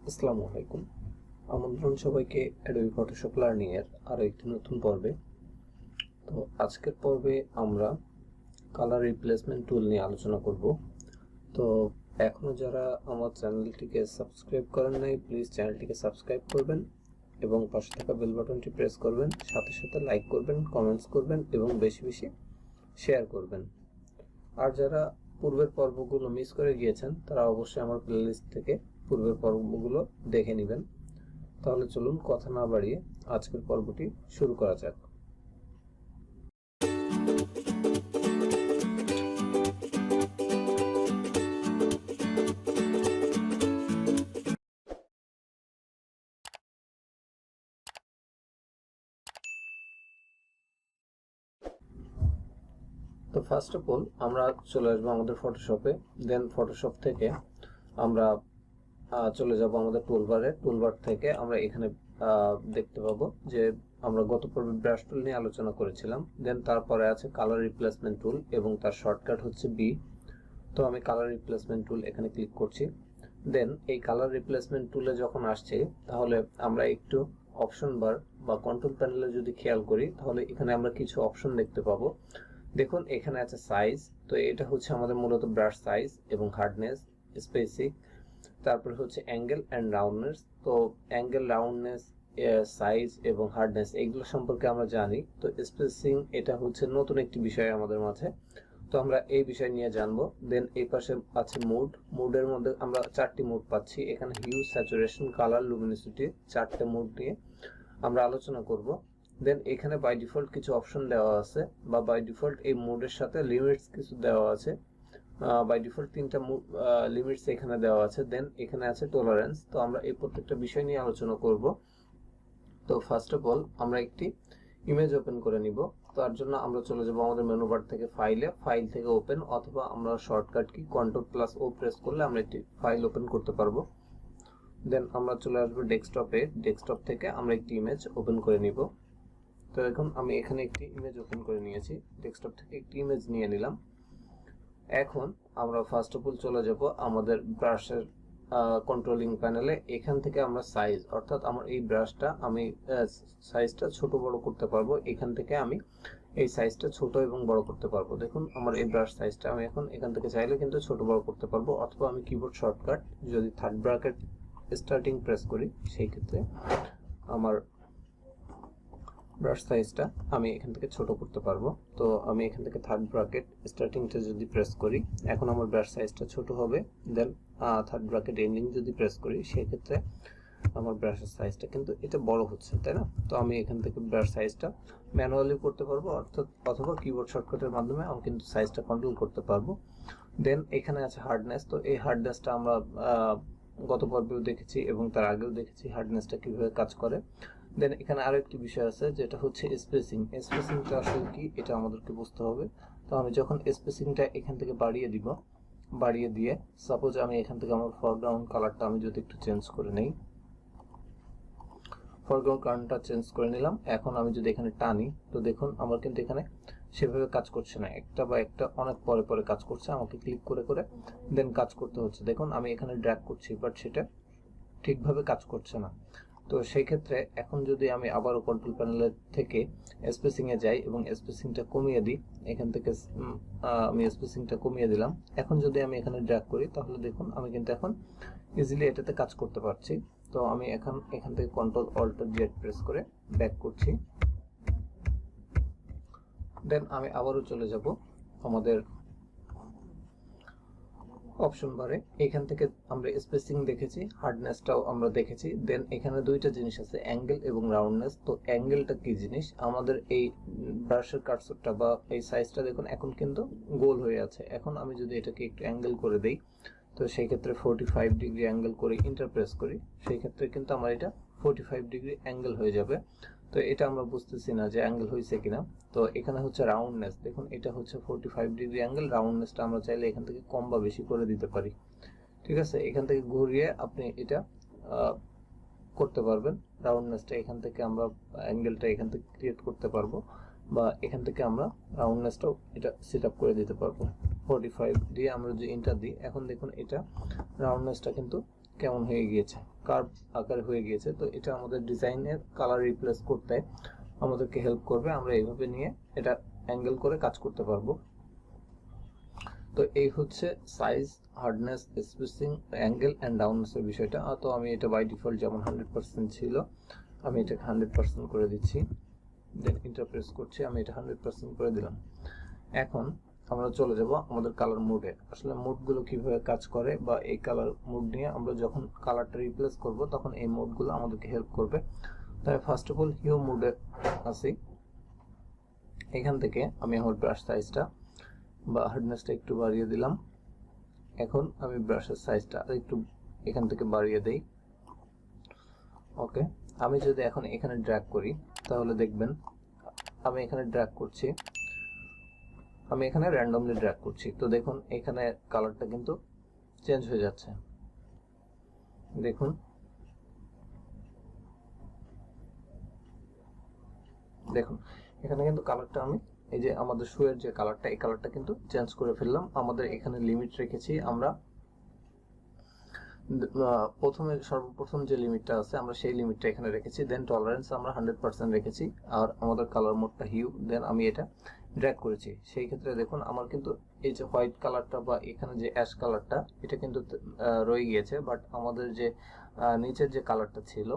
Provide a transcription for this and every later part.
আসসালামু আলাইকুম। আমন্ত্রণ সবাইকে অ্যাডোবি ফটোশপ লার্নিং এর আরো একটি নতুন পর্বে। তো আজকের পর্বে আমরা কালার রিপ্লেসমেন্ট টুল নিয়ে আলোচনা করব। তো এখনো যারা আমার চ্যানেলটিকে সাবস্ক্রাইব করেন নাই, প্লিজ চ্যানেলটিকে সাবস্ক্রাইব করবেন এবং পাশে থাকা বেল বাটনটি প্রেস করবেন, সাথে সাথে লাইক করবেন, কমেন্টস করবেন এবং বেশি বেশি শেয়ার করবেন। আর যারা পূর্বের পর্বগুলো মিস করে গিয়েছেন তারা অবশ্যই আমার প্লেলিস্ট থেকে পূর্বের পর্বগুলো দেখে নেবেন। তাহলে চলুন কথা না বাড়িয়ে আজকের পর্বটি শুরু করা যাক। তো ফার্স্ট অফ অল আমরা চলে আসবো আমাদের ফটোশপে। দেন ফটোশপ থেকে আমরা চলে যাব আমাদের টুলবার থেকে আমরা এখানে দেখতে পাবো যে আমরা গত পর্বে ব্রাশ টুল নিয়ে আলোচনা করেছিলাম। দেন তারপরে আছে কালার রিপ্লেসমেন্ট টুল এবং তার শর্টকাট হচ্ছে বি। তো আমি কালার রিপ্লেসমেন্ট টুল এখানে ক্লিক করছি। দেন এই কালার রিপ্লেসমেন্ট টুলে যখন আসছে তাহলে আমরা একটু অপশন বার বা কন্ট্রোল প্যানেলে যদি খেয়াল করি তাহলে এখানে আমরা কিছু অপশন দেখতে পাবো। দেখুন এখানে আছে সাইজ, তো এটা হচ্ছে আমাদের মূলত ব্রাশ সাইজ এবং হার্ডনেস, স্পেসিক, তারপর হচ্ছে অ্যাঙ্গেল অ্যান্ড রাউন্ডনেস। তো অ্যাঙ্গেল, রাউন্ডনেস, সাইজ এবং হার্ডনেস এইগুলো সম্পর্কে আমরা জানি। তো স্পেসিং এটা হচ্ছে নতুন একটি বিষয় আমাদের মাঝে, তো আমরা এই বিষয় নিয়ে জানবো। দেন এই পাশে আছে মুডের মধ্যে আমরা চারটি মুড পাচ্ছি এখানে, হিউ, স্যাচুরেশন, কালার, লুমিনোসিটি, চারটে মুড নিয়ে আমরা আলোচনা করব। দেন এখানে বাই ডিফল্ট কিছু অপশন দেওয়া আছে বা বাই ডিফল্ট এই মুডের সাথে লিমিটস কিছু দেওয়া আছে। বাই ডিফল্ট তিনটা লিমিটস এখানে দেওয়া আছে। দেন এখানে আছে টলারেন্স। তো আমরা এই প্রত্যেকটা বিষয় নিয়ে আলোচনা করব। তো ফার্স্ট অফ অল আমরা একটি ইমেজ ওপেন করে নিব। তার জন্য আমরা চলে যাব আমাদের মেনু বার থেকে ফাইল থেকে ওপেন, অথবা আমরা শর্টকাট কি কন্ট্রোল+ও প্রেস করলে আমরা একটি ফাইল ওপেন করতে পারবো। দেন আমরা চলে আসবো ডেস্কটপে, ডেস্কটপ থেকে আমরা একটি ইমেজ ওপেন করে নিব। তো এখন আমি এখানে একটি ইমেজ ওপেন করে নিয়েছি, ডেস্কটপ থেকে একটি ইমেজ নিয়ে নিলাম। এখন আমরা ফার্স্ট অফ অল চলে যাব আমাদের ব্রাশের কন্ট্রোলিং প্যানেলে। এখান থেকে আমরা সাইজ, অর্থাৎ আমার এই ব্রাশটা আমি সাইজটা ছোট বড় করতে পারবো। এখান থেকে আমি এই সাইজটা ছোট এবং বড় করতে পারবো। দেখুন আমার এই ব্রাশ সাইজটা আমি এখন এখান থেকে চাইলে কিন্তু ছোট বড় করতে পারবো, অথবা আমি কিবোর্ড শর্টকাট যদি থার্ড ব্র্যাকেট স্টার্টিং প্রেস করি সেই ক্ষেত্রে আমার ব্রাশ সাইজটা আমি এখান থেকে ছোট করতে পারবো। তো আমি এখান থেকে থার্ড ব্র্যাকেট স্টার্টিংটা যদি প্রেস করি এখন আমার ব্রাশ সাইজটা ছোট হবে। দেন থার্ড ব্র্যাকেট এন্ডিং যদি প্রেস করি সেই ক্ষেত্রে আমার ব্রাশের সাইজটা কিন্তু এটা বড় হচ্ছে, তাই না? তো আমি এখান থেকে ব্রাশ সাইজটা ম্যানুয়ালি করতে পারবো, অথবা কিবোর্ড শর্টকাটের মাধ্যমে আমি কিন্তু সাইজটা কন্ট্রোল করতে পারবো। দেন এখানে আছে হার্ডনেস। তো এই হার্ডনেসটা আমরা গত পর্বেও দেখেছি এবং তার আগেও দেখেছি হার্ডনেসটা কিভাবে কাজ করে। দেন এখানে আরো একটি বিষয় আছে যেটা হচ্ছে স্পেসিং। স্পেসিংটা আসলে কি এটা আমাদেরকে বুঝতে হবে। তো আমি যখন স্পেসিংটা এখান থেকে বাড়িয়ে দিয়ে সাপোজ আমি এখান থেকে আমার ফরগ্রাউন্ড কালারটা আমি যদি একটু চেঞ্জ করে নেই, ফরগ্রাউন্ড কালারটা চেঞ্জ করে নিলাম। এখন আমি যদি এখানে টানি তো দেখুন আমার কিন্তু এখানে সেভাবে কাজ করছে না, একটা বা একটা অনেক পরে পরে কাজ করছে, আমাকে ক্লিক করে করে দেন কাজ করতে হচ্ছে। দেখুন আমি এখানে ড্র্যাগ করছি বাট সেটা ঠিকভাবে কাজ করছে না। তো সেই ক্ষেত্রে এখন যদি আমি আবারও কন্ট্রোল প্যানেলের থেকে স্পেসিং এ যাই এবং স্পেসিংটা কমিয়ে দিই, এখান থেকে আমি স্পেসিংটা কমিয়ে দিলাম। এখন যদি আমি এখানে ড্র্যাগ করি তাহলে দেখুন আমি কিন্তু এখন ইজিলি এটাতে কাজ করতে পারছি। তো আমি এখান থেকে কন্ট্রোল-অল্ট-জেড প্রেস করে ব্যাক করছি। দেন আমি আবারও চলে যাব আমাদের অপশন বারে। এখান থেকে আমরা স্পেসিং দেখেছি, হার্ডনেসটাও আমরা দেখেছি। দেন এখানে দুইটা জিনিস আছে, অ্যাঙ্গেল এবং রাউন্ডনেস। তো অ্যাঙ্গেলটা কি জিনিস, আমাদের এই ব্রাশের কার্সরটা বা এই সাইজটা দেখুন এখন কিন্তু গোল হয়ে আছে। এখন আমি যদি এটাকে একটু অ্যাঙ্গেল করে দেই তো সেই ক্ষেত্রে 45 ডিগ্রি অ্যাঙ্গেল করে ইন্টার প্রেস করি, সেই ক্ষেত্রে কিন্তু আমার এটা 45 ডিগ্রি অ্যাঙ্গেল হয়ে যাবে। তো এটা আমরা বুঝতেছি না যে অ্যাঙ্গেল হয়েছে কিনা। তো এখানে হচ্ছে রাউন্ডনেস, দেখুন এটা হচ্ছে 45 ডিগ্রি অ্যাঙ্গেল। রাউন্ডনেসটা আমরা চাইলে এখান থেকে কম বা বেশি করে দিতে পারি, ঠিক আছে? এখান থেকে ঘুরিয়ে আপনি এটা করতে পারবেন। রাউন্ডনেসটা এখান থেকে আমরা অ্যাঙ্গেলটা এখান থেকে ক্রিয়েট করতে পারবো, বা এখান থেকে আমরা রাউন্ডনেসটাও এটা সেট আপ করে দিতে পারবো। 45 দিয়ে আমরা যদি ইন্টার দিই এখন দেখুন এটা রাউন্ডনেসটা কিন্তু কেমন হয়ে গিয়েছে, কার্ভ আকারে হয়ে গিয়েছে। তো এটা আমাদের ডিজাইনের কালার রিপ্লেস করতে আমাদেরকে হেল্প করবে। আমরা এইভাবে নিয়ে এটা অ্যাঙ্গেল করে কাজ করতে পারবো। তো এই হচ্ছে size, hardness, spacing, angle and downness এর বিষয়টা। তো আমি এটা বাই ডিফল্ট যেমন 100% ছিল, আমি এটাকে 100% করে দিচ্ছি। দেন এন্টার প্রেস করছি, আমি এটা 100% করে দিলাম। এখন আমরা চলে যাব আমাদের কালার মোডে। আসলে মোডগুলো কিভাবে কাজ করে বা এই কালার মোড নিয়ে আমরা যখন কালারটা রিপ্লেস করব তখন এই মোডগুলো আমাদেরকে হেল্প করবে। তাই ফার্স্ট অফ অল হিউ মোডে আসি। এখান থেকে আমি আমার ব্রাশ সাইজটা বা হার্ডনেসটা একটু বাড়িয়ে দিলাম। এখন আমি ব্রাশের সাইজটা একটু এখান থেকে বাড়িয়ে দেই। ওকে, আমি যদি এখন এখানে ড্র্যাগ করি তাহলে দেখবেন আমি এখানে ড্র্যাগ করছি, আমি এখানে র্যান্ডমলি ড্র্যাগ করছি। তো দেখুন এখানে কালারটা কিন্তু চেঞ্জ হয়ে যাচ্ছে। দেখুন দেখুন এখানে কিন্তু কালারটা আমি এই যে আমাদের শুয়ের যে কালারটা, এই কালারটা কিন্তু চেঞ্জ করে ফেললাম। আমাদের এখানে লিমিট রেখেছি আমরা সর্বপ্রথম যে লিমিটটা আছে আমরা সেই লিমিটটা এখানে রেখেছি। দেন টলারেন্স আমরা 100% রেখেছি, আর আমাদের কালার মোডটা হিউ। দেন আমি এটা ড্র্যাগ করেছি। সেই ক্ষেত্রে দেখুন আমার কিন্তু এই যে হোয়াইট কালারটা বা এখানে যে অ্যাশ কালারটা এটা কিন্তু রয়ে গিয়েছে, বাট আমাদের যে নিচের যে কালারটা ছিল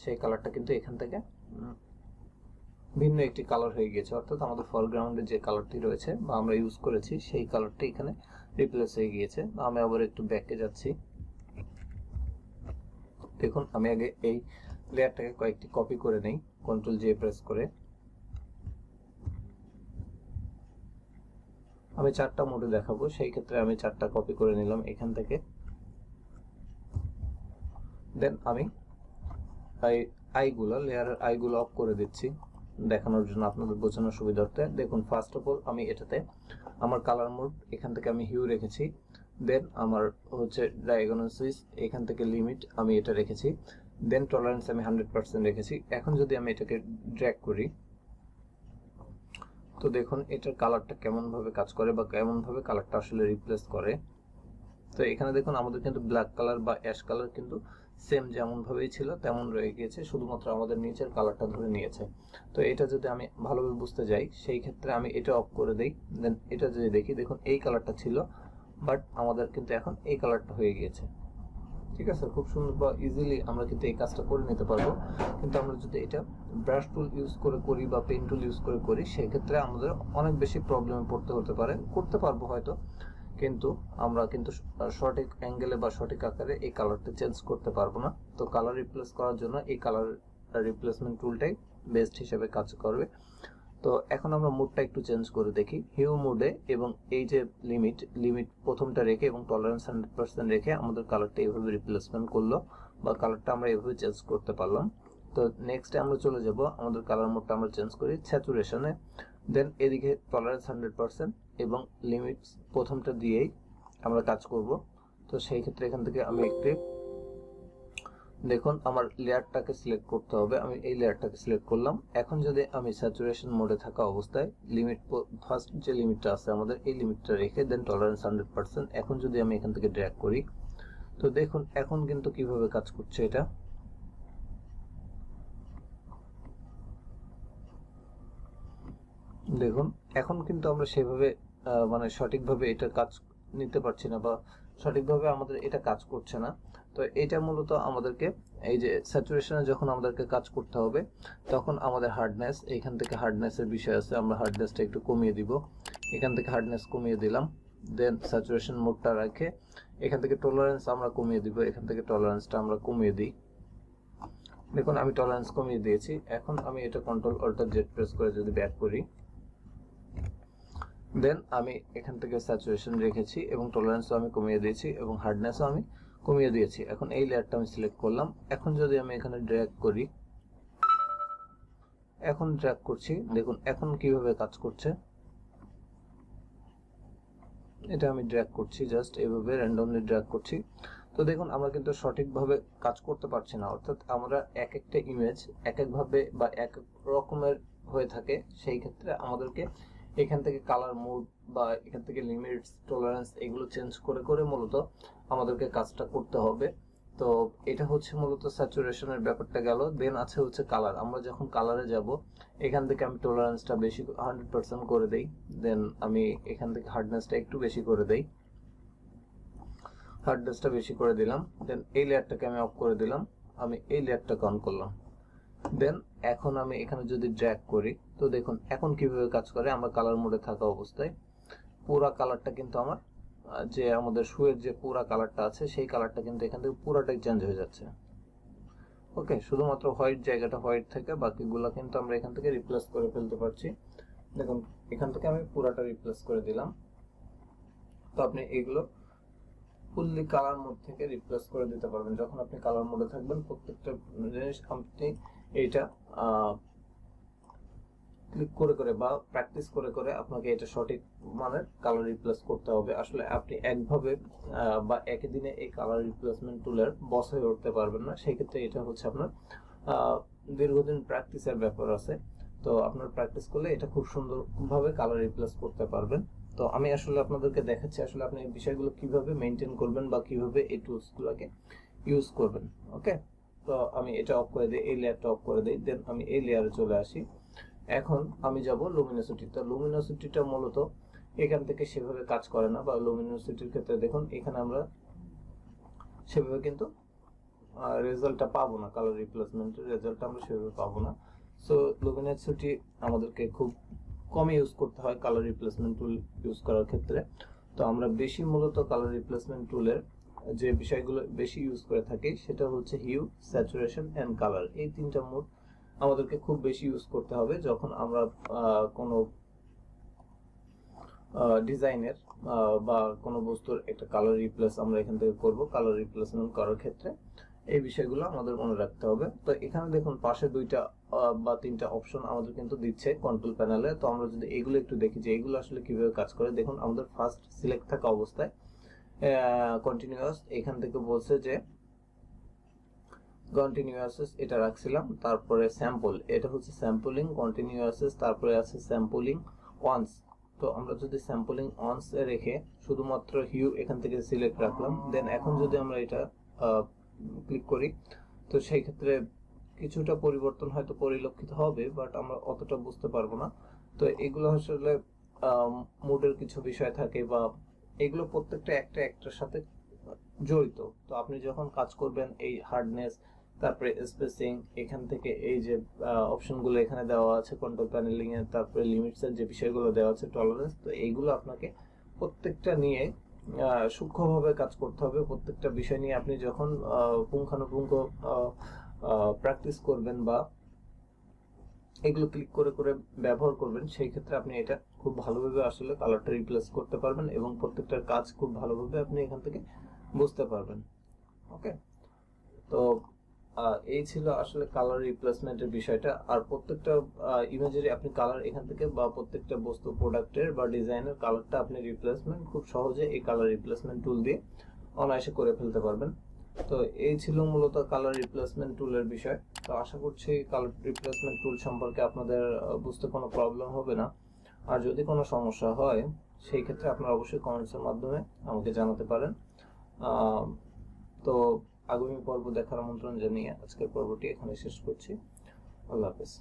সেই কালারটা কিন্তু এখান থেকে ভিন্ন একটি কালার হয়ে গিয়েছে। অর্থাৎ আমাদের ফরগ্রাউন্ডে যে কালারটি রয়েছে বা আমরা ইউজ করেছি সেই কালারটি এখানে রিপ্লেস হয়ে গিয়েছে। আমি আবার একটু ব্যাকে যাচ্ছি। দেখুন আমি আগে এই লেয়ারটাকে কয়েকটি কপি করে নেই, কন্ট্রোল জে প্রেস করে। আমি 4টা মোডে দেখাবো, সেই ক্ষেত্রে আমি 4টা কপি করে নিলাম এখান থেকে। দেন আমি আইগুলো, লেয়ারের আইগুলো অফ করে দিচ্ছি দেখানোর জন্য, আপনাদের বোঝানোর সুবিধার্থে। দেখুন ফার্স্ট অফ অল আমি এটাতে আমার কালার মোড এখান থেকে আমি হিউ রেখেছি। দেন আমার হচ্ছে ডায়াগোনাল সুইচ, এখান থেকে লিমিট আমি এটা রেখেছি। দেন টলারেন্স আমি 100% রেখেছি। এখন যদি আমি এটাকে ড্র্যাগ করি তো দেখুন এটার কালারটা কেমন ভাবে কাজ করে বা কেমন ভাবে কালারটা আসলে রিপ্লেস করে। তো এখানে দেখুন আমাদের কিন্তু ব্ল্যাক কালার বা অ্যাশ কালার কিন্তু সেম যেমন ভাবেই ছিল তেমন রয়ে গিয়েছে, শুধুমাত্র আমাদের নিচের কালারটা ধরে নিয়েছে। তো এটা যদি আমি ভালোভাবে বুঝতে যাই সেই ক্ষেত্রে আমি এটা অফ করে দেই। দেন এটা যদি দেখি, দেখুন এই কালারটা ছিল বাট আমাদের কিন্তু এখন এই কালারটা হয়ে গিয়েছে। ঠিক আছে, খুব সুন্দর বা ইজিলি আমরা কিন্তু এই কাজটা করে নিতে পারবো। কিন্তু আমরা যদি এটা ব্রাশ টুল ইউজ করে করি বা পেন টুল ইউজ করে করি সেই ক্ষেত্রে আমাদের অনেক বেশি প্রবলেমে পড়তে হতে পারে। করতে পারবো হয়তো, কিন্তু আমরা কিন্তু সঠিক অ্যাঙ্গেলে বা সঠিক আকারে এই কালারটা চেঞ্জ করতে পারবো না। তো কালার রিপ্লেস করার জন্য এই কালার রিপ্লেসমেন্ট টুলটাই বেস্ট হিসেবে কাজ করবে। তো এখন আমরা মোডটা একটু চেঞ্জ করে দেখি হিউ মোডে, এবং এই যে লিমিট প্রথমটা রেখে এবং টলারেন্স 100% রেখে আমাদের কালারটা এইভাবে রিপ্লেসমেন্ট করলো বা কালারটা আমরা এইভাবে চেঞ্জ করতে পারলাম। তো নেক্সটে আমরা চলে যাব আমাদের কালার মোডটা আমরা চেঞ্জ করি স্যাচুরেশনে। দেন এদিকে টলারেন্স 100% এবং লিমিট প্রথমটা দিয়েই আমরা কাজ করব। তো সেই ক্ষেত্রে এখান থেকে আমি একটি দেখুন আমার লেয়ারটাকে সিলেক্ট করতে হবে, আমি এই লেয়ারটাকে সিলেক্ট করলাম। এখন যদি আমি স্যাচুরেশন মোডে থাকা অবস্থায় লিমিট ফার্স্ট যে লিমিটটা আছে আমাদের এই লিমিটটা রেখে দেন টলারেন্স 100%, এখন যদি আমি এখান থেকে ড্র্যাগ করি তো দেখুন এখন কিন্তু কিভাবে কাজ করছে এটা। দেখুন এখন কিন্তু আমরা সেভাবে মানে সঠিকভাবে এটা কাজ নিতে পারছি না বা সঠিকভাবে আমাদের এটা কাজ করছে না। তো এটা মূলত আমাদেরকে এই যে স্যাচুরেশনে যখন আমাদেরকে কাজ করতে হবে তখন আমাদের হার্ডনেস, এখান থেকে হার্ডনেসের বিষয় আছে, আমরা হার্ডনেসটা একটু কমিয়ে দিব। এখান থেকে হার্ডনেস কমিয়ে দিলাম। দেন স্যাচুরেশন মোডটা রেখে এখান থেকে টলারেন্স আমরা কমিয়ে দিব, এখান থেকে টলারেন্সটা আমরা কমিয়ে দিই। দেখুন আমি টলারেন্স কমিয়ে দিয়েছি। এখন আমি এটা কন্ট্রোল অল্টার জেড প্রেস করে যদি ব্যাক করি দেন আমি এখান থেকে স্যাচুরেশন রেখেছি এবং টলারেন্সও আমি কমিয়ে দিয়েছি এবং হার্ডনেসও আমি কমিয়ে দিয়েছি। এখন এই লেয়ারটা আমি সিলেক্ট করলাম। এখন যদি আমি এখানে ড্র্যাগ করি, এখন ড্র্যাগ করছি, দেখুন এখন কিভাবে কাজ করছে। এটা আমি ড্র্যাগ করছি, জাস্ট এইভাবে র্যান্ডমলি ড্র্যাগ করছি। তো দেখুন আমরা কিন্তু সঠিকভাবে কাজ করতে পারছি না, অর্থাৎ আমরা এক একটা ইমেজ এক একভাবে বা এক রকমের হয়ে থাকে। সেই ক্ষেত্রে আমাদেরকে এখান থেকে কালার মোড বা এখান থেকে লিমিটস টলারেন্স এগুলো চেঞ্জ করে করে মূলত আমাদেরকে কাজটা করতে হবে। তো এটা হচ্ছে মূলত স্যাচুরেশনের ব্যাপারটা গেল। দেন আছে হচ্ছে কালার। আমরা যখন কালারে যাব, এখান থেকে আমি টলারেন্সটা বেশি 100% করে দেই। দেন আমি এখান থেকে হার্ডনেসটা একটু বেশি করে দেই, হার্ডনেসটা বেশি করে দিলাম। দেন এই লেয়ারটাকে আমি অফ করে দিলাম, আমি এই লেয়ারটাকে অন করলাম। দেন এখন আমি এখানে যদি ড্র্যাগ করি, তো দেখুন এখন কিভাবে কাজ করে। আমরা কালার মোডে থাকা অবস্থায় পুরা কালারটা কিন্তু আমার যে আমাদের শুয়ের যে পুরা কালারটা আছে, সেই কালারটা কিন্তু এখান থেকে পুরাটাই চেঞ্জ হয়ে যাচ্ছে। ওকে, শুধুমাত্র হোয়াইট জায়গাটা হোয়াইট থেকে বাকিগুলো কিন্তু আমরা এখান থেকে রিপ্লেস করে ফেলতে পারছি। দেখুন এখান থেকে আমি পুরাটা রিপ্লেস করে দিলাম। তো আপনি এগুলো ফুললি কালার মোড থেকে রিপ্লেস করে দিতে পারবেন। যখন আপনি কালার মোডে থাকবেন, প্রত্যেকটা জিনিস আপনি এইটা ক্লিক করে করে বা প্র্যাকটিস করে করে আপনাকে এটা সঠিক মানের কালার রিপ্লেস করতে হবে। আসলে আপনি একভাবে বা একই দিনে এই কালার রিপ্লেসমেন্ট টুলের বস হয়ে উঠতে পারবেন না। সেই ক্ষেত্রে এটা হচ্ছে আপনার দীর্ঘদিন প্র্যাকটিসের ব্যাপার আছে। তো আপনার প্র্যাকটিস করলে এটা খুব সুন্দরভাবে কালার রিপ্লেস করতে পারবেন। তো আমি আসলে আপনাদেরকে দেখাচ্ছি আসলে আপনি এই বিষয়গুলো কিভাবে মেনটেন করবেন বা কিভাবে এই টুলসগুলোকে ইউজ করবেন। ওকে, তো আমি এটা অফ করে দিই, এই লেয়ারটা অফ করে দিই। দেন আমি এই লেয়ারে চলে আসি। এখন আমি যাব লুমিনোসিটি। তো লুমিনোসিটিটা মূলত এখান থেকে সেভাবে কাজ করে না, বা লুমিনোসিটির ক্ষেত্রে দেখুন এখানে আমরা সেভাবে কিন্তু রেজাল্টটা পাবো না, কালার রিপ্লেসমেন্টের রেজাল্টটা আমরা সেভাবে পাবো না। সো লুমিনোসিটি আমাদেরকে খুব কম ইউজ করতে হয় কালার রিপ্লেসমেন্ট টুল ইউজ করার ক্ষেত্রে। তো আমরা বেশি মূলত কালার রিপ্লেসমেন্ট টুলের যে বিষয়গুলো বেশি ইউজ করে থাকি সেটা হচ্ছে হিউ, স্যাচুরেশন এন্ড কালার। এই তিনটা মোড আমাদেরকে খুব বেশি ইউজ করতে হবে যখন আমরা কোনো ডিজাইনের বা কোনো বস্তুর একটা কালার রিপ্লেস আমরা এখান থেকে করব। কালার রিপ্লেসমেন্ট করার ক্ষেত্রে এই বিষয়গুলো আমাদের মনে রাখতে হবে। তো এখানে দেখুন পাশে দুইটা বা তিনটা অপশন আমাদের কিন্তু দিচ্ছে কন্ট্রোল প্যানেলে। তো আমরা যদি এগুলো একটু দেখি যে এগুলো আসলে কিভাবে কাজ করে, দেখুন আমাদের ফার্স্ট সিলেক্ট থাকা অবস্থায় কন্টিনিউয়াস এখান থেকে বলছে যে কন্টিনিউয়াস এটা রাখছিলাম। তারপরে স্যাম্পল, এটা হচ্ছে স্যাম্পলিং কন্টিনিউয়াস, তারপরে আছে স্যাম্পলিং ওয়ান্স। তো আমরা যদি স্যাম্পলিং ওয়ান্স এ রেখে শুধুমাত্র হিউ এখান থেকে সিলেক্ট রাখলাম, দেন এখন যদি আমরা এটা ক্লিক করি, তো সেই ক্ষেত্রে কিছুটা পরিবর্তন হয়তো পরিলক্ষিত হবে, বাট আমরা অতটা বুঝতে পারবো না। তো এগুলো আসলে মুডের কিছু বিষয় থাকে, বা এগুলো প্রত্যেকটা একটা একটার সাথে জড়িত। তো আপনি যখন কাজ করবেন এই হার্ডনেস, তারপরে স্পেসিং, এখান থেকে এই যে অপশনগুলো এখানে দেওয়া আছে কন্ট্রোল প্যানেলিং এর, তারপরে লিমিটস এর যে বিষয়গুলো দেওয়া আছে, টলারেন্স, তো এইগুলো আপনাকে প্রত্যেকটা নিয়ে সূক্ষ্মভাবে কাজ করতে হবে। প্রত্যেকটা বিষয় নিয়ে আপনি যখন পুঙ্খানুপুঙ্খ প্র্যাকটিস করবেন বা এগুলো ক্লিক করে করে ব্যবহার করবেন, সেই ক্ষেত্রে আপনি এটা খুব ভালোভাবে আসলে কালারটা রিপ্লেস করতে পারবেন এবং প্রত্যেকটার কাজ খুব ভালোভাবে আপনি এখান থেকে বুঝতে পারবেন। ওকে, তো এই ছিল আসলে কালার রিপ্লেসমেন্টের বিষয়টা। আর প্রত্যেকটা ইমেজেরই আপনি কালার এখান থেকে, বা প্রত্যেকটা বস্তু প্রোডাক্টের বা ডিজাইনের কালারটা আপনি রিপ্লেসমেন্ট খুব সহজে এই কালার রিপ্লেসমেন্ট টুল দিয়ে অনায়াসে করে ফেলতে পারবেন। তো এই ছিল মূলত কালার রিপ্লেসমেন্ট টুলের বিষয়। তো আশা করছি কালার রিপ্লেসমেন্ট টুল সম্পর্কে আপনাদের বুঝতে কোনো প্রবলেম হবে না। আর যদি কোনো সমস্যা হয় সেই ক্ষেত্রে আপনারা অবশ্যই কমেন্টসের মাধ্যমে আমাকে জানাতে পারেন। তো আগামী পর্ব দেখার আমন্ত্রণ জানিয়ে আজকের পর্বটি এখানে শেষ করছি। আল্লাহ হাফেজ।